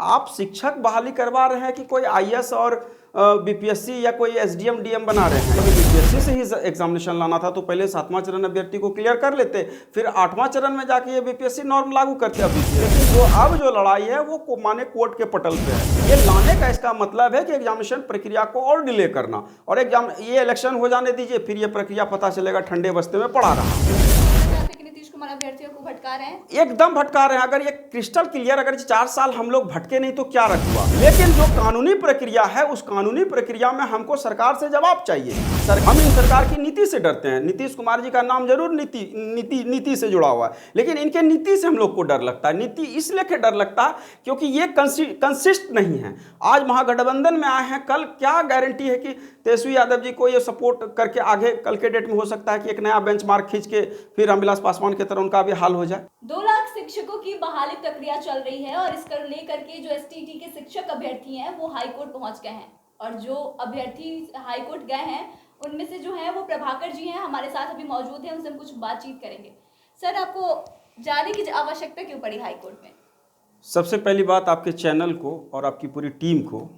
आप शिक्षक बहाली करवा रहे हैं कि कोई आईएएस और बीपीएससी या कोई एसडीएम डीएम बना रहे हैं। बीपीएससी से ही एग्जामिनेशन लाना था तो पहले 7वां चरण अभ्यर्थी को क्लियर कर लेते, फिर 8वां चरण में जाके ये बीपीएससी नॉर्म लागू करते। लेकिन जो लड़ाई है वो माने कोर्ट के पटल पे है। ये लाने का इसका मतलब है कि एग्जामिनेशन प्रक्रिया को और डिले करना, और ये इलेक्शन हो जाने दीजिए, फिर ये प्रक्रिया पता चलेगा ठंडे बस्ते में पड़ा रहा। नीतीश कुमार अभ्यर्थियों को भटका रहे हैं, एकदम भटका रहे हैं। अगर ये क्रिस्टल क्लियर, अगर 4 साल हम लोग भटके नहीं तो क्या रख हुआ। लेकिन जो कानूनी प्रक्रिया है उस कानूनी प्रक्रिया में हमको सरकार से जवाब चाहिए। हम इन सरकार की नीति से डरते हैं। नीतीश कुमार जी का नाम जरूर नीति से जुड़ा हुआ है, लेकिन इनके नीति से हम लोग को डर लगता है। नीति इसलिए के डर लगता है क्योंकि ये कंसिस्ट नहीं है। आज महागठबंधन में आए हैं, कल क्या गारंटी है कि तेजस्वी यादव जी को ये सपोर्ट करके आगे कल के डेट में हो सकता है कि एक नया बेंचमार्क खींच के फिर रामविलास पासवान की तरह उनका भी हाल हो जाए। 2 लाख शिक्षकों की बहाली प्रक्रिया चल रही है और इसको लेकर के जो एसटीटी के शिक्षक अभ्यर्थी हैं वो हाईकोर्ट पहुंच गए हैं, और जो अभ्यर्थी हाईकोर्ट गए हैं उनमें से जो है वो प्रभाकर जी हैं, हमारे साथ अभी मौजूद हैं, उनसे हम कुछ बातचीत करेंगे। सर, आपको जाने की आवश्यकता क्यों पड़ी हाईकोर्ट में? सबसे पहली बात, आपके चैनल को और आपकी पूरी टीम को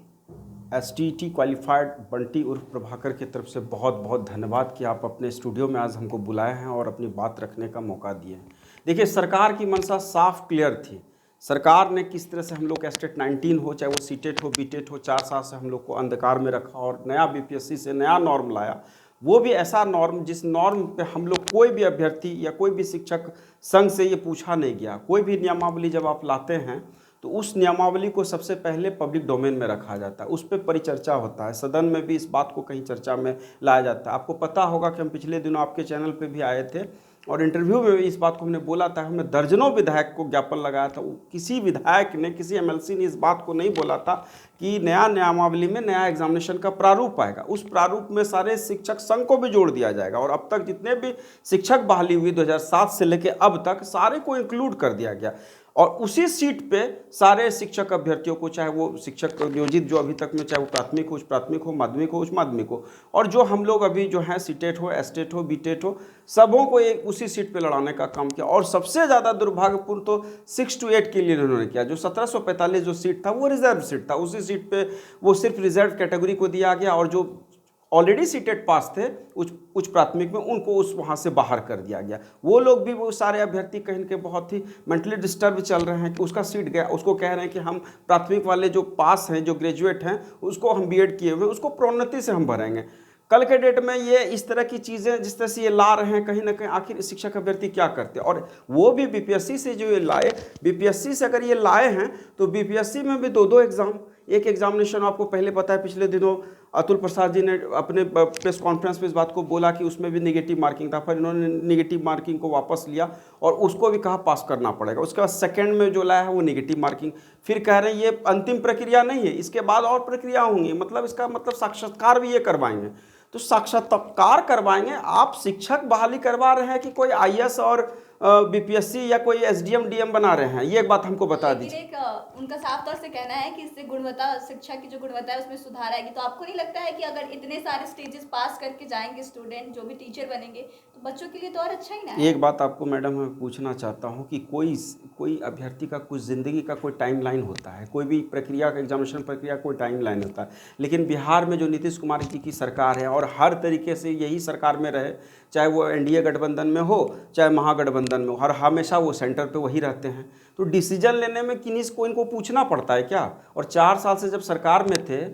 एसटीटी क्वालिफाइड बंटी उर्फ प्रभाकर की तरफ से बहुत बहुत धन्यवाद कि आप अपने स्टूडियो में आज हमको बुलाए हैं और अपनी बात रखने का मौका दिए हैं। देखिए, सरकार की मंशा साफ क्लियर थी। सरकार ने किस तरह से हम लोग स्टेट 19 हो, चाहे वो सीटेट हो बीटेट हो, 4 साल से हम लोग को अंधकार में रखा और नया बीपीएससी से नया नॉर्म लाया। वो भी ऐसा नॉर्म जिस नॉर्म पे हम लोग कोई भी अभ्यर्थी या कोई भी शिक्षक संघ से ये पूछा नहीं गया। कोई भी नियमावली जब आप लाते हैं तो उस नियमावली को सबसे पहले पब्लिक डोमेन में रखा जाता है, उस पर परिचर्चा होता है, सदन में भी इस बात को कहीं चर्चा में लाया जाता है। आपको पता होगा कि हम पिछले दिनों आपके चैनल पे भी आए थे और इंटरव्यू में भी इस बात को हमने बोला था। हमने दर्जनों विधायक को ज्ञापन लगाया था। किसी विधायक ने, किसी एमएलसी ने इस बात को नहीं बोला था कि नया नियमावली में नया एग्जामिनेशन का प्रारूप आएगा। उस प्रारूप में सारे शिक्षक संघ को भी जोड़ दिया जाएगा और अब तक जितने भी शिक्षक बहाली हुई 2007 से लेकर अब तक सारे को इंक्लूड कर दिया गया। और उसी सीट पे सारे शिक्षक अभ्यर्थियों को, चाहे वो शिक्षक नियोजित जो अभी तक में, चाहे वो प्राथमिक हो, उच्च प्राथमिक हो, माध्यमिक हो, उच्च माध्यमिक हो, और जो हम लोग अभी जो हैं सीटेट हो, एसटेट हो, बीटेट हो, सबों को एक उसी सीट पे लड़ाने का काम किया। और सबसे ज़्यादा दुर्भाग्यपूर्ण तो 6 to 8 के लिए उन्होंने किया। जो 1745 जो सीट था वो रिजर्व सीट था, उसी सीट पे वो सिर्फ रिजर्व कैटेगरी को दिया गया और जो ऑलरेडी सीटेट पास थे उच्च प्राथमिक में उनको उस वहाँ से बाहर कर दिया गया। वो लोग भी, वो सारे अभ्यर्थी कहीं के बहुत ही मेंटली डिस्टर्ब चल रहे हैं कि उसका सीट गया। उसको कह रहे हैं कि हम प्राथमिक वाले जो पास हैं, जो ग्रेजुएट हैं, उसको हम बीएड किए हुए उसको प्रोन्नति से हम भरेंगे। कल के डेट में ये इस तरह की चीज़ें जिस तरह से ये ला रहे हैं, कहीं ना कहीं आखिर शिक्षक अभ्यर्थी क्या करते हैं। और वो भी बीपीएससी से जो ये लाए, बीपीएससी से अगर ये लाए हैं तो बीपीएससी में भी 2 एग्ज़ाम, एक एग्जामिनेशन आपको पहले पता है, पिछले दिनों अतुल प्रसाद जी ने अपने प्रेस कॉन्फ्रेंस में इस बात को बोला कि उसमें भी नेगेटिव मार्किंग था, फिर इन्होंने नेगेटिव मार्किंग को वापस लिया और उसको भी कहा पास करना पड़ेगा। उसके बाद सेकंड में जो लाया है वो नेगेटिव मार्किंग, फिर कह रहे हैं ये अंतिम प्रक्रिया नहीं है, इसके बाद और प्रक्रिया होंगी। मतलब इसका मतलब साक्षात्कार भी ये करवाएंगे। तो साक्षात्कार करवाएंगे, आप शिक्षक बहाली करवा रहे हैं कि कोई आईएएस और बीपीएससी या कोई एसडीएम डीएम बना रहे हैं, ये एक बात हमको बता दीजिए। उनका साफ तौर से कहना है कि इससे गुणवत्ता, शिक्षा की जो गुणवत्ता है उसमें सुधार आएगी। तो आपको नहीं लगता है कि अगर इतने सारे स्टेजेस पास करके जाएंगे स्टूडेंट, जो भी टीचर बनेंगे, तो बच्चों के लिए तो और अच्छा ही ना है? एक बात आपको मैडम मैं पूछना चाहता हूँ कि कोई अभ्यर्थी का कुछ ज़िंदगी का कोई टाइमलाइन होता है, कोई भी प्रक्रिया का, एग्जामिनेशन प्रक्रिया कोई टाइमलाइन होता है। लेकिन बिहार में जो नीतीश कुमार जी की सरकार है और हर तरीके से यही सरकार में रहे, चाहे वो एनडीए गठबंधन में हो चाहे महागठबंधन में हो, हर हमेशा वो सेंटर पे वही रहते हैं। तो डिसीजन लेने में को इनको पूछना पड़ता है क्या? और 4 साल से जब सरकार में थे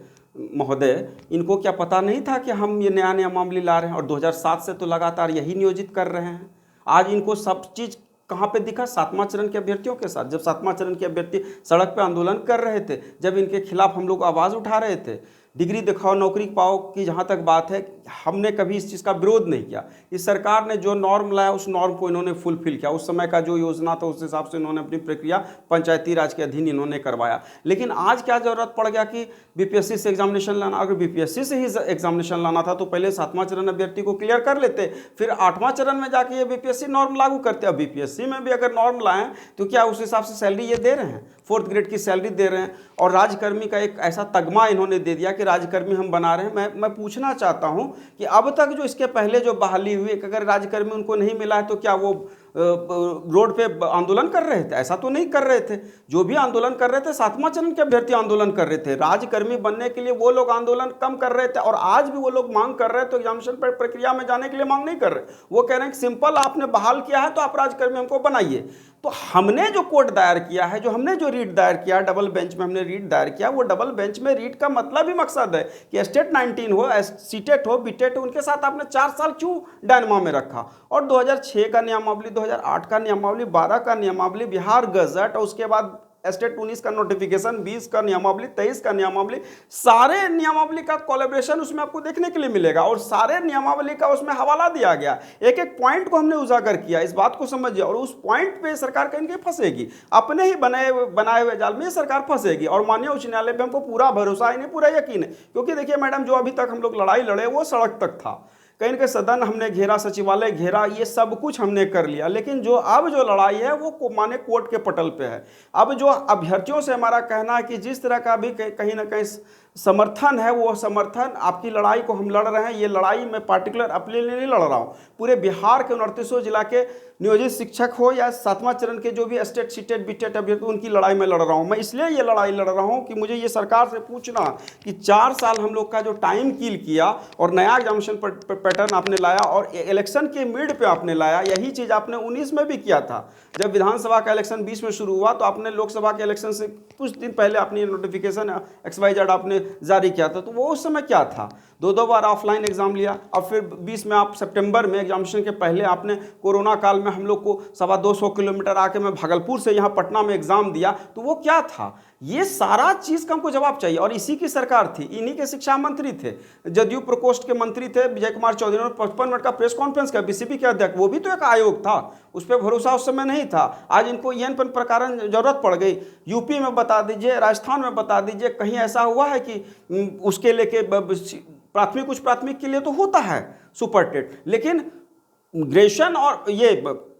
महोदय, इनको क्या पता नहीं था कि हम ये नया मामले ला रहे हैं? और 2007 से तो लगातार यही नियोजित कर रहे हैं। आज इनको सब चीज़ कहाँ पे दिखा? 7वां चरण के अभ्यर्थियों के साथ। जब 7वां चरण के अभ्यर्थी सड़क पे आंदोलन कर रहे थे, जब इनके खिलाफ हम लोग आवाज़ उठा रहे थे, डिग्री दिखाओ नौकरी पाओ की जहाँ तक बात है, हमने कभी इस चीज़ का विरोध नहीं किया। इस सरकार ने जो नॉर्म लाया उस नॉर्म को इन्होंने फुलफिल किया। उस समय का जो योजना था उस हिसाब से इन्होंने अपनी प्रक्रिया पंचायती राज के अधीन इन्होंने करवाया। लेकिन आज क्या ज़रूरत पड़ गया कि बीपीएससी से एग्जामिनेशन लाना? अगर बीपीएससी से ही एग्जामिनेशन लाना था तो पहले 7वां चरण अभ्यर्थी को क्लियर कर लेते, फिर 8वां चरण में जाके ये बीपीएससी नॉर्म लागू करते। अब बीपीएससी में भी अगर नॉर्म लाएँ तो क्या उस हिसाब से सैलरी ये दे रहे हैं? 4th ग्रेड की सैलरी दे रहे हैं और राजकर्मी का एक ऐसा तगमा इन्होंने दे दिया कि राजकर्मी हम बना रहे हैं। मैं पूछना चाहता हूं कि अब तक जो इसके पहले जो बहाली हुई, अगर राजकर्मी उनको नहीं मिला है तो क्या वो रोड पे आंदोलन कर रहे थे? ऐसा तो नहीं कर रहे थे। जो भी आंदोलन कर रहे थे 7वां चरण के अभ्यर्थी आंदोलन कर रहे थे। राजकर्मी बनने के लिए वो लोग आंदोलन कम कर रहे थे और आज भी वो लोग मांग कर रहे हैं, तो एग्जामिनेशन प्रक्रिया में जाने के लिए मांग नहीं कर रहे। वो कह रहे हैं कि सिंपल आपने बहाल किया है तो आप राजकर्मी हमको बनाइए। तो हमने जो कोर्ट दायर किया है, हमने जो रीट दायर किया, डबल बेंच में हमने रीट दायर किया, वो डबल बेंच में रीट का मतलब ही मकसद है कि स्टेट 19 हो, सीटेट हो, बीटेट हो, उनके साथ आपने 4 साल क्यों डायनमा में रखा? और 2006 का नियमावली, 2008 का नियमावली, 12 का नियमावली, बिहार गजट और उसके बाद स्टेट 19 का नोटिफिकेशन, 20 का नियमावली, 23 का नियमावली, सारे नियमावली का कोलैबोरेशन उसमें आपको देखने के लिए मिलेगा और सारे नियमावली का उसमें हवाला दिया गया। एक एक पॉइंट को हमने उजागर किया, इस बात को समझिए। और उस पॉइंट पे सरकार कहीं कहीं फंसेगी, अपने ही बनाए हुए जाल में सरकार फंसेगी। और माननीय उच्च न्यायालय पे हमको पूरा भरोसा है, नहीं पूरा यकीन है, क्योंकि देखिए मैडम, जो अभी तक हम लोग लड़ाई लड़े वो सड़क तक था, कहीं के सदन हमने घेरा, सचिवालय घेरा, ये सब कुछ हमने कर लिया। लेकिन जो अब जो लड़ाई है वो माने कोर्ट के पटल पे है। अब जो अभ्यर्थियों से हमारा कहना है कि जिस तरह का भी कहीं ना कहीं समर्थन है, वो समर्थन आपकी लड़ाई को हम लड़ रहे हैं। ये लड़ाई मैं पार्टिकुलर अपने लिए नहीं लड़ रहा हूँ, पूरे बिहार के 29 जिला के नियोजित शिक्षक हो या 7वां चरण के जो भी स्टेट, सीटेट, बीटेट अभ्यर्थी, उनकी लड़ाई में लड़ रहा हूँ। मैं इसलिए ये लड़ाई लड़ रहा हूँ कि मुझे ये सरकार से पूछना कि 4 साल हम लोग का जो टाइम किल किया और नया एग्जामिनेशन पैटर्न आपने लाया और इलेक्शन के मिड पे आपने लाया, यही चीज़ आपने 19 में भी किया था। जब विधानसभा का इलेक्शन 20 में शुरू हुआ तो आपने लोकसभा के इलेक्शन से कुछ दिन पहले अपनी नोटिफिकेशन XYZ आपने जारी किया था। तो वो उस समय क्या था? 2 बार ऑफलाइन एग्जाम लिया और फिर 20 में आप सितंबर में एग्जामिनेशन के पहले आपने कोरोना काल में हम लोग को 225 किलोमीटर आके मैं भागलपुर से यहाँ पटना में एग्जाम दिया। तो वो क्या था? ये सारा चीज़ का हमको जवाब चाहिए। और इसी की सरकार थी, इन्हीं के शिक्षा मंत्री थे, जदयू प्रकोष्ठ के मंत्री थे विजय कुमार चौधरी ने 55 मिनट का प्रेस कॉन्फ्रेंस किया। BCP के अध्यक्ष, वो भी तो एक आयोग था, उस पर भरोसा उस समय नहीं था। आज इनको EN पर प्रकरण जरूरत पड़ गई। यूपी में बता दीजिए, राजस्थान में बता दीजिए, कहीं ऐसा हुआ है कि उसके लेके प्राथमिक, कुछ प्राथमिक के लिए तो होता है सुपर टेट, लेकिन ग्रेजुएशन और ये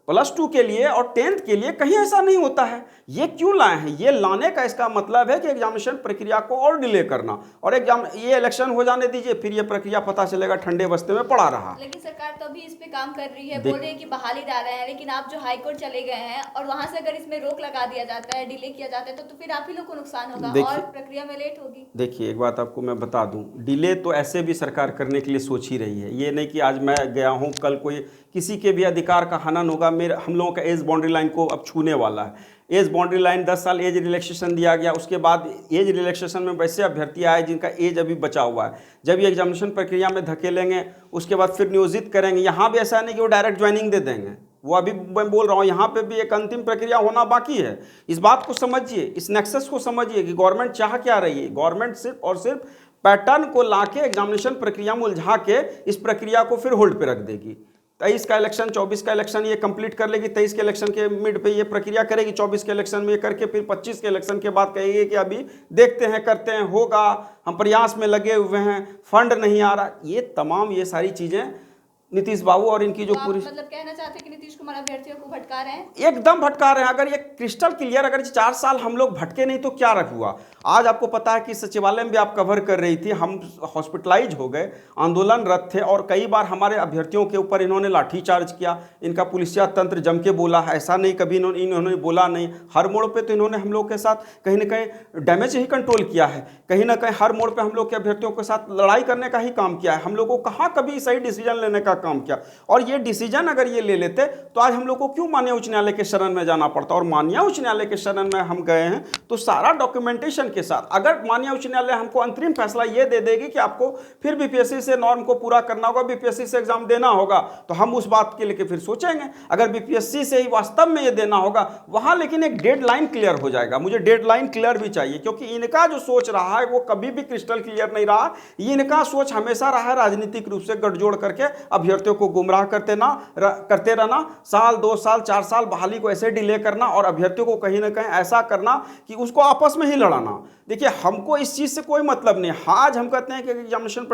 +2 के लिए और 10th के लिए कहीं ऐसा नहीं होता है। ये क्यों लाए हैं? ये लाने का इसका मतलब है कि एग्जामिनेशन प्रक्रिया को और डिले करना, और ये इलेक्शन हो जाने दीजिए, फिर ये प्रक्रिया पता चलेगा ठंडे बस्ते में पड़ा रहा। लेकिन सरकार तो अभी इस पे काम कर रही है, बोल रही है कि बहाली डाल रहे हैं, लेकिन आप जो हाई कोर्ट चले गए हैं और वहां से अगर इसमें रोक लगा दिया जाता है, डिले किया जाता है, तो फिर आप ही लोग को नुकसान होगा और प्रक्रिया में लेट होगी। देखिए, एक बात आपको मैं बता दूं, डिले तो ऐसे भी सरकार करने के लिए सोच ही रही है। ये नहीं कि आज मैं गया हूं, कल कोई किसी के भी अधिकार का हनन होगा। हम लोगों का एज बाउंड्री लाइन को अब छूने वाला है। एज बाउंड्री लाइन 10 साल एज रिलैक्सेशन दिया गया, उसके बाद एज रिलैक्सेशन में वैसे अभ्यर्थी आए जिनका एज अभी बचा हुआ है। जब ये एग्जामिनेशन प्रक्रिया में धकेलेंगे, उसके बाद फिर नियोजित करेंगे। यहाँ भी ऐसा नहीं कि वो डायरेक्ट ज्वाइनिंग दे देंगे, वो अभी मैं बोल रहा हूँ, यहाँ पे भी एक अंतिम प्रक्रिया होना बाकी है। इस बात को समझिए, इस नेक्सस को समझिए कि गवर्नमेंट चाह क्या रही है। गवर्नमेंट सिर्फ और सिर्फ पैटर्न को लाके एग्जामिनेशन प्रक्रिया में उलझा के इस प्रक्रिया को फिर होल्ड पे रख देगी। 23 का इलेक्शन, 24 का इलेक्शन ये कंप्लीट कर लेगी, 23 के इलेक्शन के मिड पे ये प्रक्रिया करेगी, 24 के इलेक्शन में ये करके फिर 25 के इलेक्शन के बाद कहेगी कि अभी देखते हैं, करते हैं, होगा, हम प्रयास में लगे हुए हैं, फंड नहीं आ रहा। ये तमाम ये सारी चीज़ें नीतीश बाबू और इनकी जो पूरी, मतलब कहना चाहते हैं कि नीतीश कुमार अभ्यर्थियों को भटका रहे हैं? एकदम भटका रहे हैं। अगर ये क्रिस्टल क्लियर, अगर 4 साल हम लोग भटके नहीं तो क्या रख हुआ? आज आपको पता है कि सचिवालय में भी आप कवर कर रही थी, हम हॉस्पिटलाइज हो गए, आंदोलनरत थे और कई बार हमारे अभ्यर्थियों के ऊपर इन्होंने लाठीचार्ज किया। इनका पुलिसिया तंत्र जम के बोला है, ऐसा नहीं कभी इन्होंने बोला नहीं। हर मोड़ पे तो इन्होंने हम लोग के साथ कहीं ना कहीं डैमेज ही कंट्रोल किया है, कहीं ना कहीं हर मोड़ पे हम लोग के अभ्यर्थियों के साथ लड़ाई करने का ही काम किया है। हम लोग को कहाँ कभी सही डिसीजन लेने का काम किया, और ये डिसीजन अगर ये ले लेते तो आज हम लोग को क्यों माननीय उच्च न्यायालय के शरण में जाना पड़ता। और माननीय उच्च न्यायालय के शरण में हम गए हैं तो सारा डॉक्यूमेंटेशन के साथ, अगर माननीय उच्च न्यायालय हमको अंतरिम फैसला ये दे देगी कि आपको फिर BPSC से नॉर्म को पूरा करना होगा, BPSC से एग्जाम देना होगा, तो हम उस बात के लेके फिर सोचेंगे। अगर BPSC से ही वास्तव में ये देना होगा वहां, लेकिन एक डेडलाइन क्लियर हो जाएगा। मुझे डेडलाइन क्लियर भी चाहिए, क्योंकि इनका जो सोच रहा है वो कभी भी क्रिस्टल क्लियर नहीं रहा। इनका सोच हमेशा रहा है राजनीतिक रूप से गठजोड़ करके अभ्यर्थियों को गुमराह करते रहना, साल 2 साल 4 साल बहाली को ऐसे डिले करना और अभ्यर्थियों को कहीं ना कहीं ऐसा करना कि उसको आपस में ही लड़ाना। देखिए, हमको इस चीज से कोई मतलब नहीं। आज हम कहते हैं कि एग्जामिनेशन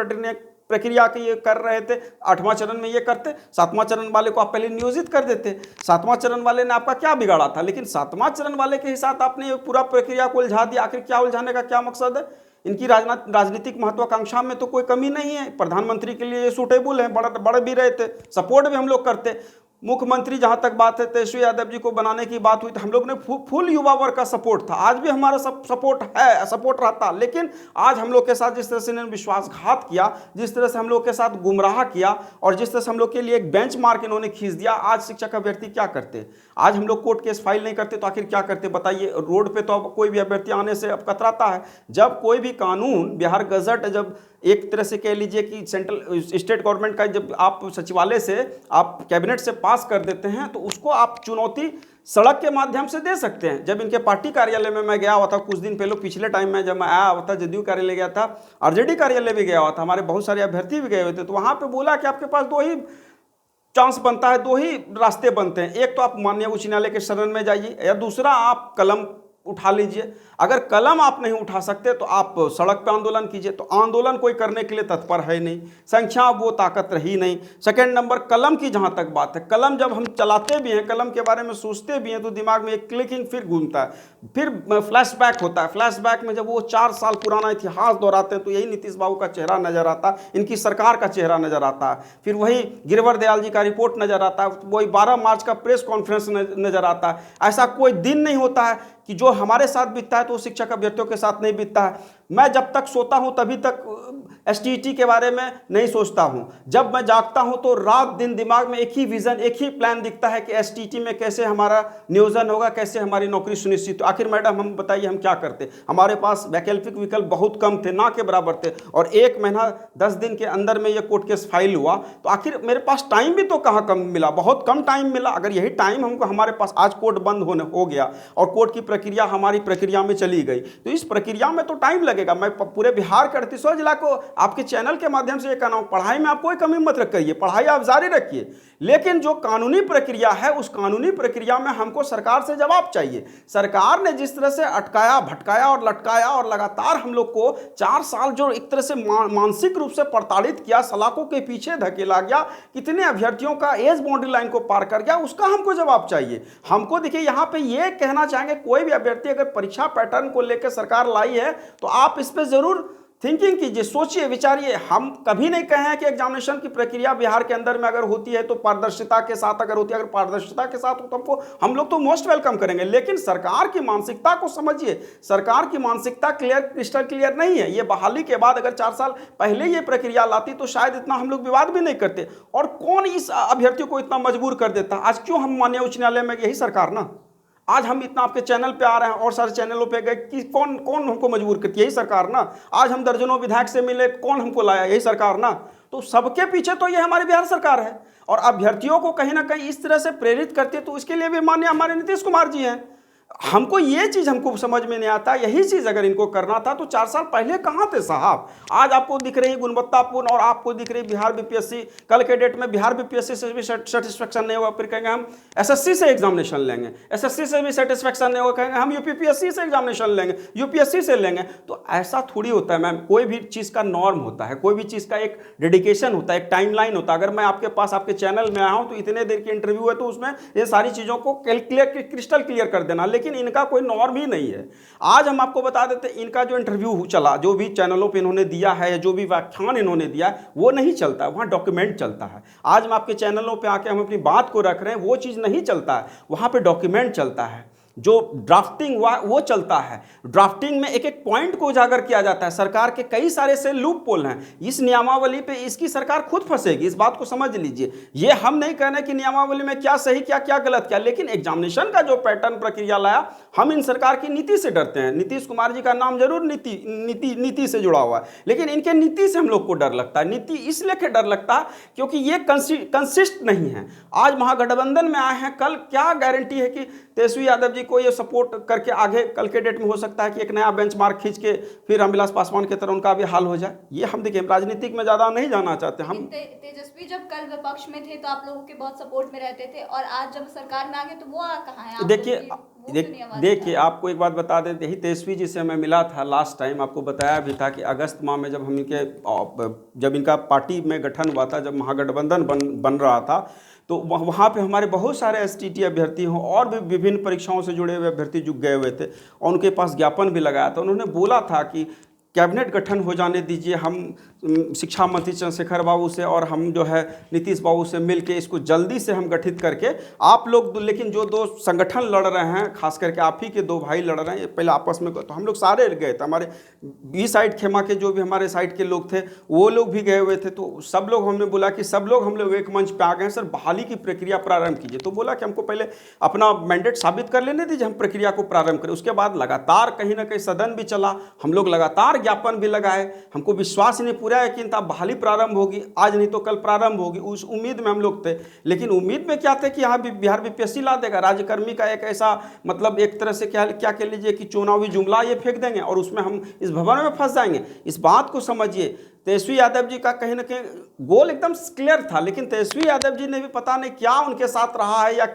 प्रक्रिया के ये कर रहे थे, 8वां चरण में ये करते, 7वां चरण वाले को आप पहले नियोजित कर देते। 7वां चरण वाले ने आपका क्या बिगाड़ा था, लेकिन 7वां चरण वाले के साथ आपने ये पूरा प्रक्रिया को उलझा दिया। आखिर क्या उलझाने का क्या मकसद है? इनकी राजनीतिक महत्वाकांक्षा में तो कोई कमी नहीं है। प्रधानमंत्री के लिए ये सूटेबल है, बढ़ भी रहे थे, सपोर्ट भी हम लोग करते। मुख्यमंत्री जहां तक बात है, तेजस्वी यादव जी को बनाने की बात हुई तो हम लोग ने फुल युवा वर्ग का सपोर्ट था। आज भी हमारा सपोर्ट है, सपोर्ट रहता। लेकिन आज हम लोग के साथ जिस तरह से इन्होंने विश्वासघात किया, जिस तरह से हम लोग के साथ गुमराह किया और जिस तरह से हम लोग के लिए एक बेंचमार्क इन्होंने खींच दिया, आज शिक्षक अभ्यर्थी क्या करते? आज हम लोग कोर्ट केस फाइल नहीं करते तो आखिर क्या करते बताइए? रोड पे तो अब कोई भी अभ्यर्थी आने से अब कतराता है। जब कोई भी कानून, बिहार गजट, जब एक तरह से कह लीजिए कि सेंट्रल स्टेट गवर्नमेंट का जब आप सचिवालय से, आप कैबिनेट से पास कर देते हैं तो उसको आप चुनौती सड़क के माध्यम से दे सकते हैं। जब इनके पार्टी कार्यालय में मैं गया हुआ था कुछ दिन पहले, पिछले टाइम में जब मैं आया हुआ था, जदयू कार्यालय गया था, आरजेडी कार्यालय भी गया हुआ था, हमारे बहुत सारे अभ्यर्थी भी गए हुए थे, तो वहाँ पे बोला कि आपके पास दो ही चांस बनता है, दो ही रास्ते बनते हैं। एक तो आप माननीय उच्च न्यायालय के शरण में जाइए, या दूसरा आप कलम उठा लीजिए। अगर कलम आप नहीं उठा सकते तो आप सड़क पर आंदोलन कीजिए। तो आंदोलन कोई करने के लिए तत्पर है नहीं, संख्या वो ताकत रही नहीं। सेकंड नंबर, कलम की जहां तक बात है, कलम जब हम चलाते भी हैं, कलम के बारे में सोचते भी हैं, तो दिमाग में एक क्लिकिंग फिर घूमता है, फिर फ्लैशबैक होता है। फ्लैशबैक में जब वो 4 साल पुराना इतिहास दोहराते हैं तो यही नीतीश बाबू का चेहरा नजर आता है, इनकी सरकार का चेहरा नजर आता है, फिर वही गिरिवर दयाल जी का रिपोर्ट नजर आता है, वही 12 मार्च का प्रेस कॉन्फ्रेंस नजर आता है। ऐसा कोई दिन नहीं होता है कि जो हमारे साथ बीतता है तो शिक्षक अभ्यर्थियों के साथ नहीं बीतता है। मैं जब तक सोता हूं तभी तक एसटीईटी के बारे में नहीं सोचता हूं। जब मैं जागता हूं तो रात दिन दिमाग में एक ही विजन, एक ही प्लान दिखता है कि एसटीईटी में कैसे हमारा नियोजन होगा, कैसे हमारी नौकरी सुनिश्चित। आखिर मैडम हम बताइए हम क्या करते? हमारे पास वैकल्पिक विकल्प बहुत कम थे, ना के बराबर थे, और 1 महीना 10 दिन के अंदर में ये कोर्ट केस फाइल हुआ। तो आखिर मेरे पास टाइम भी तो कहाँ कम मिला, बहुत कम टाइम मिला। अगर यही टाइम हमको, हमारे पास आज कोर्ट बंद हो गया और कोर्ट की प्रक्रिया हमारी प्रक्रिया में चली गई, तो इस प्रक्रिया में तो टाइम लगेगा। मैं पूरे बिहार के 38 जिला को आपके चैनल के माध्यम से ये कहना हूं, पढ़ाई में आप कोई कमी मत करिए, पढ़ाई आप जारी रखिए, लेकिन जो कानूनी प्रक्रिया है उस कानूनी प्रक्रिया में हमको सरकार से जवाब चाहिए। सरकार ने जिस तरह से अटकाया, भटकाया और लटकाया और लगातार हम लोग को 4 साल जो एक तरह से मानसिक रूप से प्रताड़ित किया, सलाखों के पीछे धकेला गया, कितने अभ्यर्थियों का एज बाउंड्री लाइन को पार कर गया, उसका हमको जवाब चाहिए। हमको देखिए यहाँ पे ये कहना चाहेंगे, कोई भी अभ्यर्थी अगर परीक्षा पैटर्न को लेकर सरकार लाई है तो आप इस पे जरूर थिंकिंग कीजिए, सोचिए, विचारिए। हम कभी नहीं कहे हैं कि एग्जामिनेशन की प्रक्रिया बिहार के अंदर में अगर होती है तो पारदर्शिता के साथ अगर होती है, अगर पारदर्शिता के साथ हो तो हम लोग तो मोस्ट वेलकम करेंगे, लेकिन सरकार की मानसिकता को समझिए। सरकार की मानसिकता क्रिस्टल क्लियर नहीं है। ये बहाली के बाद अगर 4 साल पहले ये प्रक्रिया लाती तो शायद इतना हम लोग विवाद भी नहीं करते। और कौन इस अभ्यर्थियों को इतना मजबूर कर देता? आज क्यों हम माननीय उच्च न्यायालय में, यही सरकार ना। आज हम इतना आपके चैनल पे आ रहे हैं और सारे चैनलों पे गए कि कौन हमको मजबूर करती है? यही सरकार ना। आज हम दर्जनों विधायक से मिले, कौन हमको लाया? यही सरकार ना। तो सबके पीछे तो ये हमारी बिहार सरकार है, और अभ्यर्थियों को कहीं ना कहीं इस तरह से प्रेरित करती है, तो इसके लिए भी माननीय हमारे नीतीश कुमार जी हैं। हमको ये चीज हमको समझ में नहीं आता। यही चीज अगर इनको करना था तो 4 साल पहले कहां थे साहब? आज आपको दिख रही गुणवत्तापूर्ण और आपको दिख रही बिहार बीपीएससी, कल के डेट में बिहार बीपीएससी से भी सेटिस्फेक्शन नहीं हुआ, फिर कहेंगे हम एसएससी से एग्जामिनेशन लेंगे, एसएससी से भी सेटिस्फेक्शन नहीं हुआ, कहेंगे हम यूपीपीएससी से एग्जामिनेशन लेंगे, यूपीएससी से लेंगे। तो ऐसा थोड़ी होता है मैम। कोई भी चीज का नॉर्म होता है, कोई भी चीज का एक डेडिकेशन होता है, एक टाइमलाइन होता है। अगर मैं आपके पास आपके चैनल में आया हूं तो इतने देर की इंटरव्यू है तो उसमें ये सारी चीजों को क्रिस्टल क्लियर कर देना, लेकिन इनका कोई नॉर्म ही नहीं है। आज हम आपको बता देते, इनका जो इंटरव्यू चला, जो भी चैनलों पे इन्होंने दिया है, जो भी व्याख्यान इन्होंने दिया है, वो नहीं चलता है, वहां डॉक्यूमेंट चलता है। आज हम आपके चैनलों पे आके हम अपनी बात को रख रहे हैं, वो चीज नहीं चलता है, वहां पे डॉक्यूमेंट चलता है। जो ड्राफ्टिंग हुआ वो चलता है। ड्राफ्टिंग में एक एक पॉइंट को उजागर किया जाता है। सरकार के कई सारे से लूप पोल हैं। इस नियमावली पे इसकी सरकार खुद फंसेगी, इस बात को समझ लीजिए। ये हम नहीं कह रहे कि नियमावली में क्या सही क्या क्या गलत क्या, लेकिन एग्जामिनेशन का जो पैटर्न प्रक्रिया लाया, हम इन सरकार की नीति से डरते हैं। नीतीश कुमार जी का नाम जरूर नीति से जुड़ा हुआ है, लेकिन इनके नीति से हम लोग को डर लगता है। नीति इसलिए डर लगता है क्योंकि ये कंसिस्ट नहीं है। आज महागठबंधन में आए हैं, कल क्या गारंटी है कि तेजस्वी यादव जी को ये सपोर्ट करके आगे कल के डेट में हो सकता है कि एक नया बेंचमार्क खींच के फिर रामविलास पासवान की तरह उनका भी हाल हो जाए। ये हम देखिए राजनीतिक में ज़्यादा नहीं जाना चाहते हम। तेजस्वी जब कल विपक्ष में थे तो आप लोगों के बहुत सपोर्ट में रहते थे, और आज जब सरकार में आ गए तो वो कहाँ है? देखिए आपको एक बात बता देते, यही तेजस्वी जी से मैं मिला था लास्ट टाइम, आपको बताया भी था कि अगस्त माह में जब इनका पार्टी में गठन हुआ था, जब महागठबंधन बन रहा था, तो वहाँ पे हमारे बहुत सारे एसटीटी अभ्यर्थी हों और भी विभिन्न परीक्षाओं से जुड़े हुए अभ्यर्थी जो गए हुए थे, और उनके पास ज्ञापन भी लगाया था। उन्होंने बोला था कि कैबिनेट गठन हो जाने दीजिए, हम शिक्षा मंत्री चंद्रशेखर बाबू से और हम जो है नीतीश बाबू से मिलके इसको जल्दी से हम गठित करके आप लोग, लेकिन जो दो संगठन लड़ रहे हैं, खास करके आप ही के दो भाई लड़ रहे हैं पहले आपस में, तो हम लोग सारे गए थे, हमारे बी साइड खेमा के जो भी हमारे साइड के लोग थे वो लोग भी गए हुए थे। तो सब लोग हमने बोला कि सब लोग हम लोग एक मंच पे आ गए हैं, सर बहाली की प्रक्रिया प्रारंभ कीजिए। तो बोला कि हमको पहले अपना मैंडेट साबित कर लेने दीजिए, हम प्रक्रिया को प्रारंभ करें। उसके बाद लगातार कहीं ना कहीं सदन भी चला, हम लोग लगातार ज्ञापन भी लगाए, हमको विश्वास नहीं पूरा यकीन था बहाली प्रारंभ होगी, आज नहीं तो कल प्रारंभ होगी, उस उम्मीद में हम लोग थे। लेकिन उम्मीद में क्या थे कि यहाँ बिहार बीपीएससी ला देगा, राज्यकर्मी का एक ऐसा मतलब एक तरह से क्या कह लीजिए कि चुनावी जुमला ये फेंक देंगे और उसमें हम इस भवन में फंस जाएंगे। इस बात को समझिए, तेजस्वी यादव जी का कहीं ना कहीं गोल एकदम क्लियर था, लेकिन तेजस्वी यादव जी ने भी पता नहीं क्या उनके साथ रहा है या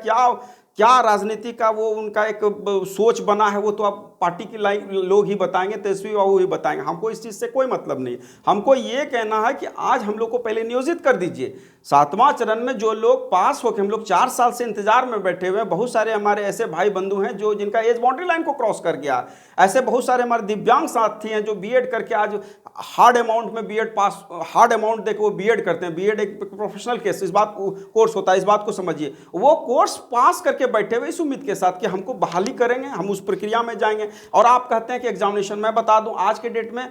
क्या राजनीति का वो उनका एक सोच बना है, वो तो आप पार्टी के लोग ही बताएंगे, तेजस्वी बाबू ही बताएंगे। हमको इस चीज़ से कोई मतलब नहीं। हमको ये कहना है कि आज हम लोग को पहले नियोजित कर दीजिए। 7वां चरण में जो लोग पास होकर, हम लोग 4 साल से इंतजार में बैठे हुए हैं, बहुत सारे हमारे ऐसे भाई बंधु हैं जो जिनका एज बाउंड्री लाइन को क्रॉस कर गया, ऐसे बहुत सारे हमारे दिव्यांग साथी हैं जो बीएड करके आज हार्ड अमाउंट में बीएड पास, हार्ड अमाउंट देकर वो बीएड करते हैं। बीएड एक प्रोफेशनल केस, इस बात कोर्स होता है, इस बात को समझिए। वो कोर्स पास करके बैठे हुए इस उम्मीद के साथ कि हमको बहाली करेंगे, हम उस प्रक्रिया में जाएंगे। और आप कहते हैं कि एग्जामिनेशन, मैं बता दूं आज के डेट में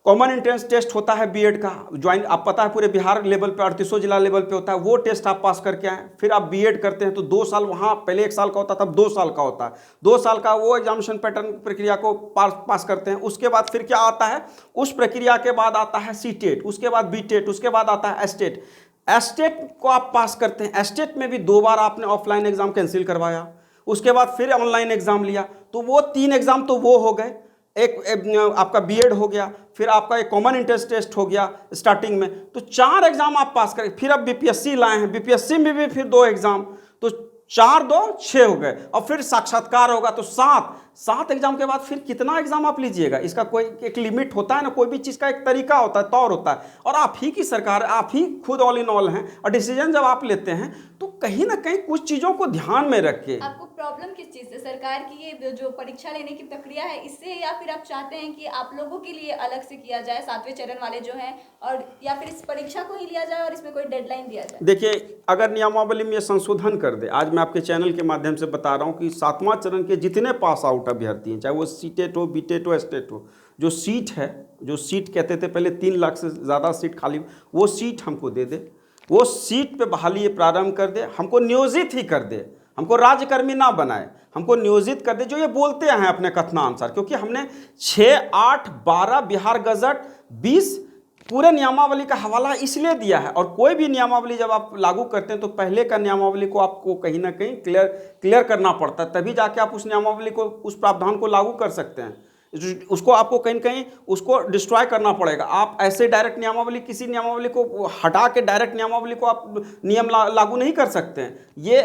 कॉमन एंट्रेंस टेस्ट होता है बीएड का, ज्वाइन आप पता है पूरे बिहार लेवल पे 38 जिला लेवल पे होता है। वो टेस्ट आप पास करके आए, फिर आप बीएड करते हैं तो 2 साल वहाँ, पहले 1 साल का होता था, अब 2 साल का होता है। 2 साल का वो एग्जामिनेशन पैटर्न प्रक्रिया को पास करते हैं। उसके बाद फिर क्या आता है, उस प्रक्रिया के बाद आता है सीटेट, उसके बाद बीटेट, उसके बाद आता है एस्टेट। एस्टेट को आप पास करते हैं, एस्टेट में भी 2 बार आपने ऑफलाइन एग्जाम कैंसिल करवाया, उसके बाद फिर ऑनलाइन एग्जाम लिया, तो वो 3 एग्जाम तो वो हो गए। एक आपका बीएड हो गया, फिर आपका एक कॉमन एंट्रेंस टेस्ट हो गया स्टार्टिंग में, तो 4 एग्जाम आप पास करें। फिर अब बीपीएससी लाए हैं, बीपीएससी में भी फिर 2 एग्जाम, तो 4 2 6 हो गए, और फिर साक्षात्कार होगा तो 7 एग्जाम के बाद फिर कितना एग्जाम आप लीजिएगा? इसका कोई एक लिमिट होता है ना, कोई भी चीज़ का एक तरीका होता है, तौर होता है। और आप ही की सरकार, आप ही खुद ऑल इन ऑल हैं, और डिसीजन जब आप लेते हैं तो कहीं ना कहीं कुछ चीज़ों को ध्यान में रख के। आपको प्रॉब्लम किस चीज़ से, सरकार की ये जो परीक्षा लेने की प्रक्रिया है इससे, या फिर आप चाहते हैं कि आप लोगों के लिए अलग से किया जाए 7वें चरण वाले जो हैं, और या फिर इस परीक्षा को ही लिया जाए और इसमें कोई डेडलाइन दिया जाए? देखिए, अगर नियमावली में ये संशोधन कर दे, आज मैं आपके चैनल के माध्यम से बता रहा हूँ कि 7वां चरण के जितने पास आउट अभ्यर्थी हैं, चाहे वो सीटेट हो, बीटेट हो, एस्टेट हो, जो सीट है, जो सीट कहते थे पहले 3 लाख से ज़्यादा सीट खाली, वो सीट हमको दे दे, वो सीट पे बहाली ये प्रारंभ कर दे, हमको नियोजित ही कर दे, हमको राज्यकर्मी ना बनाए, हमको नियोजित कर दे जो ये बोलते हैं अपने कथनानुसार। क्योंकि हमने 6, 8, 12 बिहार गजट 20 पूरे नियमावली का हवाला इसलिए दिया है। और कोई भी नियमावली जब आप लागू करते हैं तो पहले का नियमावली को आपको कहीं ना कहीं क्लियर करना पड़ता है, तभी जाके आप उस नियमावली को, उस प्रावधान को लागू कर सकते हैं। उसको आपको कहीं कहीं उसको डिस्ट्रॉय करना पड़ेगा। आप ऐसे डायरेक्ट नियमावली, किसी नियमावली को हटा के डायरेक्ट नियमावली को आप नियम लागू नहीं कर सकते हैं। ये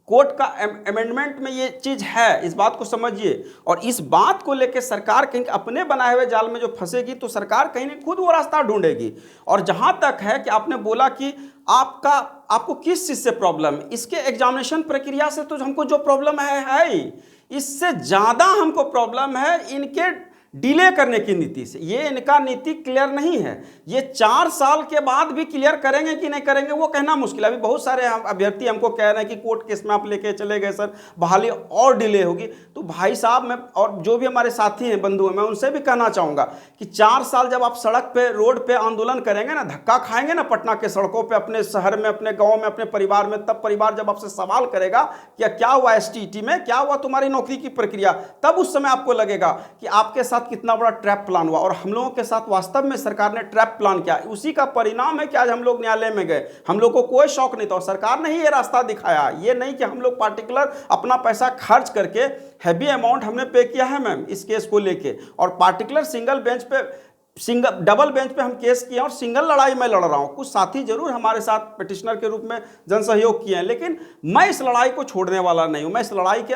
कोर्ट का अमेंडमेंट में ये चीज़ है, इस बात को समझिए। और इस बात को लेकर सरकार कहीं अपने बनाए हुए जाल में जो फंसेगी तो सरकार कहीं नहीं खुद वो रास्ता ढूंढेगी। और जहाँ तक है कि आपने बोला कि आपको किस चीज़ से प्रॉब्लम है, इसके एग्जामिनेशन प्रक्रिया से तो हमको जो प्रॉब्लम है ही, इससे ज़्यादा हमको प्रॉब्लम है इनके डिले करने की नीति से। ये इनका नीति क्लियर नहीं है। ये 4 साल के बाद भी क्लियर करेंगे कि नहीं करेंगे वो कहना मुश्किल है। अभी बहुत सारे अभ्यर्थी हमको कह रहे हैं कि कोर्ट केस में आप लेके चले गए सर, बहाली और डिले होगी। तो भाई साहब, मैं और जो भी हमारे साथी हैं, बंधु हैं, मैं उनसे भी कहना चाहूँगा कि 4 साल जब आप सड़क पे, रोड पे आंदोलन करेंगे ना, धक्का खाएंगे ना पटना के सड़कों पर, अपने शहर में, अपने गाँव में, अपने परिवार में, तब परिवार जब आपसे सवाल करेगा कि क्या हुआ STT में, क्या हुआ तुम्हारी नौकरी की प्रक्रिया, तब उस समय आपको लगेगा कि आपके साथ साथ कितना बड़ा ट्रैप प्लान हुआ और हम लोगों के साथ वास्तव में सरकार ने ट्रैप प्लान किया। उसी का परिणाम है कि आज हम लोग न्यायालय में गए। हम लोग को कोई शौक नहीं था और सरकार ने ही ये रास्ता दिखाया। ये नहीं कि हम लोग पार्टिकुलर अपना पैसा खर्च करके हैवी अमाउंट हमने पे किया है मैम इस केस को लेके, और पार्टिकुलर डबल बेंच पे हम केस किए और सिंगल लड़ाई में लड़ रहा हूं। कुछ साथी जरूर हमारे साथ पिटिशनर के रूप में जन सहयोग किए हैं, लेकिन मैं इस लड़ाई को छोड़ने वाला नहीं हूं। मैं इस लड़ाई के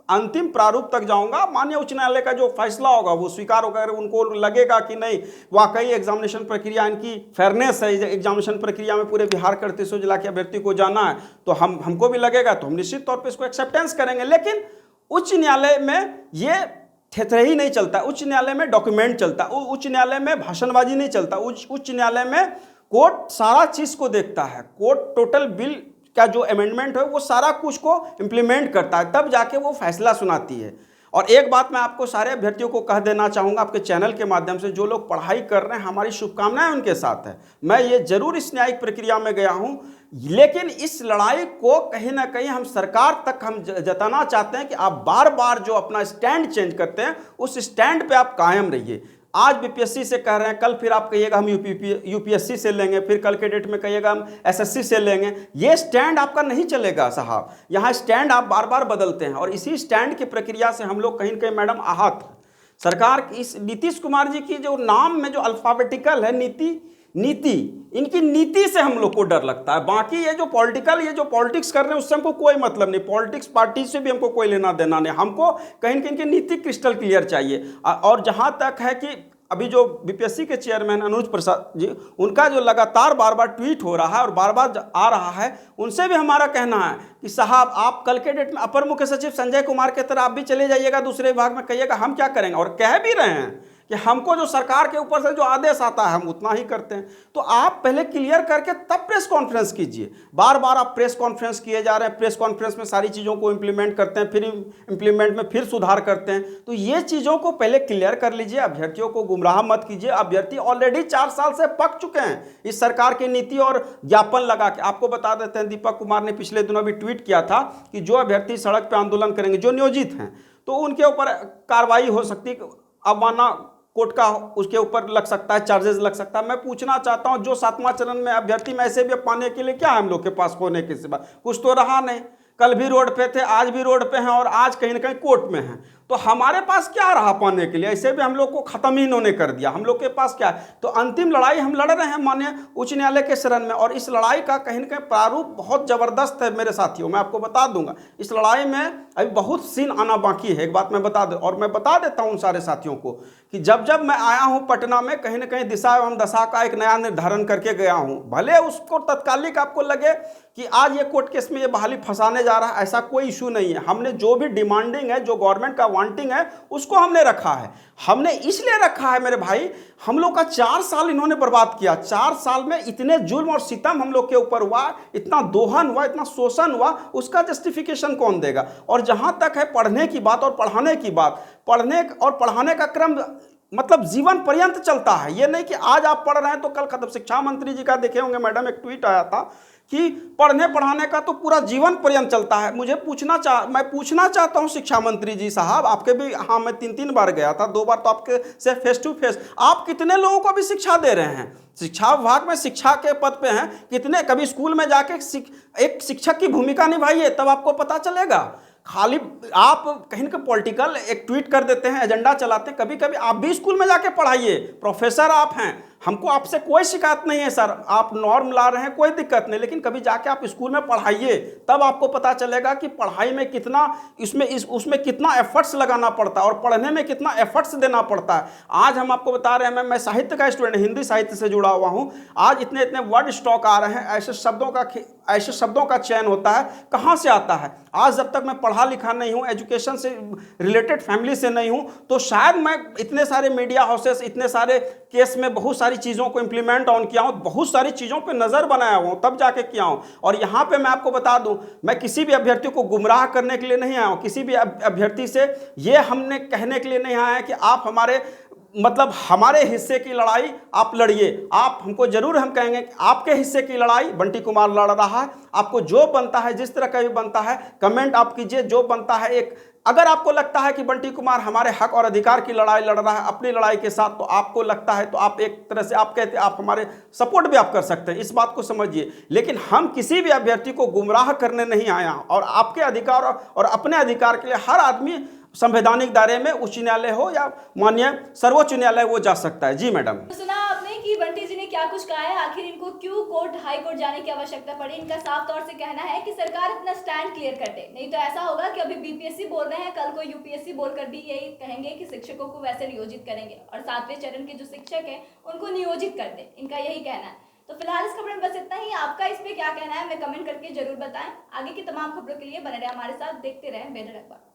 अंतिम प्रारूप तक जाऊंगा। माननीय उच्च न्यायालय का जो फैसला होगा वो स्वीकार होगा। अगर उनको लगेगा कि नहीं वाकई एग्जामिनेशन प्रक्रिया इनकी फेयरनेस है, एग्जामिनेशन प्रक्रिया में पूरे बिहार के 38 जिला के अभ्यर्थी को जाना है, तो हमको भी लगेगा तो हम निश्चित तौर पर इसको एक्सेप्टेंस करेंगे। लेकिन उच्च न्यायालय में ये थेथरही नहीं चलता। उच्च न्यायालय में डॉक्यूमेंट चलता, उच्च न्यायालय में भाषणबाजी नहीं चलता। उच्च न्यायालय में कोर्ट सारा चीज को देखता है। कोर्ट टोटल बिल का जो अमेंडमेंट है वो सारा कुछ को इम्प्लीमेंट करता है, तब जाके वो फैसला सुनाती है। और एक बात मैं आपको सारे अभ्यर्थियों को कह देना चाहूँगा आपके चैनल के माध्यम से, जो लोग पढ़ाई कर रहे हैं हमारी शुभकामनाएं उनके साथ है। मैं ये जरूर इस न्यायिक प्रक्रिया में गया हूँ, लेकिन इस लड़ाई को कहीं ना कहीं हम सरकार तक हम जताना चाहते हैं कि आप बार बार जो अपना स्टैंड चेंज करते हैं उस स्टैंड पे आप कायम रहिए। आज बीपीएससी से कह रहे हैं, कल फिर आप कहिएगा हम यूपीएससी से लेंगे, फिर कल के डेट में कहिएगा हम एसएससी से लेंगे। ये स्टैंड आपका नहीं चलेगा साहब। यहाँ स्टैंड आप बार बार बदलते हैं और इसी स्टैंड की प्रक्रिया से हम लोग कहीं ना कहीं मैडम आहत हैं। सरकार की इस नीतीश कुमार जी की जो नाम में जो अल्फाबेटिकल है नीति, इनकी नीति से हम लोग को डर लगता है। बाकी ये जो पॉलिटिक्स कर रहे हैं उससे हमको कोई मतलब नहीं, पॉलिटिक्स पार्टी से भी हमको कोई लेना देना नहीं। हमको कहीं न कहीं नीति क्रिस्टल क्लियर चाहिए। और जहां तक है कि अभी जो बीपीएससी के चेयरमैन अनुज प्रसाद जी, उनका जो लगातार बार बार ट्वीट हो रहा है और बार बार आ रहा है, उनसे भी हमारा कहना है कि साहब आप कल के डेट में अपर मुख्य सचिव संजय कुमार के तरह आप भी चले जाइएगा दूसरे विभाग में, कहिएगा हम क्या करेंगे। और कह भी रहे हैं कि हमको जो सरकार के ऊपर से जो आदेश आता है हम उतना ही करते हैं। तो आप पहले क्लियर करके तब प्रेस कॉन्फ्रेंस कीजिए। बार बार आप प्रेस कॉन्फ्रेंस किए जा रहे हैं, प्रेस कॉन्फ्रेंस में सारी चीज़ों को इम्प्लीमेंट करते हैं, फिर इम्प्लीमेंट में फिर सुधार करते हैं। तो ये चीज़ों को पहले क्लियर कर लीजिए, अभ्यर्थियों को गुमराह मत कीजिए। अभ्यर्थी ऑलरेडी 4 साल से पक चुके हैं इस सरकार की नीति और ज्ञापन लगा के। आपको बता देते हैं, दीपक कुमार ने पिछले दिनों भी ट्वीट किया था कि जो अभ्यर्थी सड़क पर आंदोलन करेंगे, जो नियोजित हैं, तो उनके ऊपर कार्रवाई हो सकती है, अवमानना कोर्ट का उसके ऊपर लग सकता है, चार्जेस लग सकता है। मैं पूछना चाहता हूं, जो 7वां चरण में अभ्यर्थी में ऐसे भी पाने के लिए क्या हम लोग के पास होने के सिवा कुछ तो रहा नहीं। कल भी रोड पे थे, आज भी रोड पे हैं और आज कहीं ना कहीं कोर्ट में हैं। तो हमारे पास क्या रहा पाने के लिए? ऐसे भी हम लोग को खत्म ही इन्होंने कर दिया। हम लोग के पास क्या है? तो अंतिम लड़ाई हम लड़ रहे हैं माननीय उच्च न्यायालय के शरण में, और इस लड़ाई का कहीं ना कहीं प्रारूप बहुत जबरदस्त है मेरे साथियों। मैं आपको बता दूंगा, इस लड़ाई में अभी बहुत सीन आना बाकी है। एक बात मैं बता दूं, और मैं बता देता हूं उन सारे साथियों को कि जब मैं आया हूं पटना में, कहीं ना कहीं दिशा एवं दशा का एक नया निर्धारण करके गया हूं। भले उसको तत्कालिक आपको लगे कि आज ये कोर्ट केस में ये बहाली फंसाने जा रहा है, ऐसा कोई इशू नहीं है। हमने जो भी डिमांडिंग है, जो गवर्नमेंट का वांटिंग है, उसको हमने रखा है। हमने इसलिए रखा है मेरे भाई, हम लोग का 4 साल इन्होंने बर्बाद किया। 4 साल में इतने जुल्म और सितम हम लोग के ऊपर हुआ, इतना दोहन हुआ, इतना शोषण हुआ, उसका जस्टिफिकेशन कौन देगा? और जहां तक है पढ़ने की बात और पढ़ाने की बात, पढ़ने और पढ़ाने का क्रम मतलब जीवन पर्यंत चलता है। ये नहीं कि आज आप पढ़ रहे हैं तो कल खत्म। शिक्षा मंत्री जी का देखे होंगे मैडम, एक ट्वीट आया था कि पढ़ने पढ़ाने का तो पूरा जीवन पर्यंत चलता है। मैं पूछना चाहता हूं शिक्षा मंत्री जी साहब, आपके भी, हाँ मैं 3 बार गया था, 2 बार तो आपके से फेस टू फेस, आप कितने लोगों को भी शिक्षा दे रहे हैं? शिक्षा विभाग में शिक्षा के पद पे हैं, कितने? कभी स्कूल में जाके एक शिक्षक की भूमिका निभाइए, तब आपको पता चलेगा। खाली आप कहीं ना पॉलिटिकल एक ट्वीट कर देते हैं, एजेंडा चलाते हैं। कभी कभी आप भी स्कूल में जाके पढ़ाइए। प्रोफेसर आप हैं, हमको आपसे कोई शिकायत नहीं है सर, आप नॉर्म ला रहे हैं, कोई दिक्कत नहीं, लेकिन कभी जाके आप स्कूल में पढ़ाइए, तब आपको पता चलेगा कि पढ़ाई में कितना उसमें कितना एफर्ट्स लगाना पड़ता है और पढ़ने में कितना एफर्ट्स देना पड़ता है। आज हम आपको बता रहे हैं, मैं साहित्य का स्टूडेंट, हिंदी साहित्य से जुड़ा हुआ हूँ। आज इतने वर्ड स्टॉक आ रहे हैं, ऐसे शब्दों का चयन होता है, कहाँ से आता है? आज जब तक मैं पढ़ा लिखा नहीं हूँ, एजुकेशन से रिलेटेड फैमिली से नहीं हूँ, तो शायद मैं इतने सारे मीडिया हाउसेस, इतने सारे केस में बहुत सारी चीज़ों को इंप्लीमेंट ऑन किया हूँ, बहुत सारी चीज़ों पे नज़र बनाया हूँ, तब जाके किया हूँ। और यहाँ पे मैं आपको बता दूँ, मैं किसी भी अभ्यर्थी को गुमराह करने के लिए नहीं आया हूँ। किसी भी अभ्यर्थी से ये हमने कहने के लिए नहीं आया है कि आप हमारे मतलब हमारे हिस्से की लड़ाई आप लड़िए, आप हमको जरूर हम कहेंगे कि आपके हिस्से की लड़ाई बंटी कुमार लड़ रहा है। आपको जो बनता है, जिस तरह का भी बनता है, कमेंट आप कीजिए, जो बनता है। एक अगर आपको लगता है कि बंटी कुमार हमारे हक और अधिकार की लड़ाई लड़ रहा है अपनी लड़ाई के साथ, तो आपको लगता है तो आप एक तरह से आप कहते हैं आप हमारे सपोर्ट भी आप कर सकते हैं, इस बात को समझिए। लेकिन हम किसी भी अभ्यर्थी को गुमराह करने नहीं आया, और आपके अधिकार और अपने अधिकार के लिए हर आदमी संवैधानिक दायरे में उच्च न्यायालय हो या माननीय सर्वोच्च न्यायालय वो जा सकता है। जी मैडम। तो सुना आपने कि बंटी जी ने क्या कुछ कहा है, आखिर इनको क्यों हाई कोर्ट जाने की आवश्यकता पड़ी। इनका साफ तौर से कहना है कि सरकार अपना स्टैंड क्लियर कर दे, नहीं तो ऐसा होगा कि अभी बीपीएससी बोल रहे हैं, कल को यूपीएससी बोलकर भी यही कहेंगे कि शिक्षकों को वैसे नियोजित करेंगे और 7वें चरण के जो शिक्षक हैं उनको नियोजित कर दे, इनका यही कहना है। तो फिलहाल इस खबर में बस इतना ही। आपका इस पे क्या कहना है हमें कमेंट करके जरूर बताएं। आगे की तमाम खबरों के लिए बने रहे हमारे साथ, देखते रहें बेधड़क बात।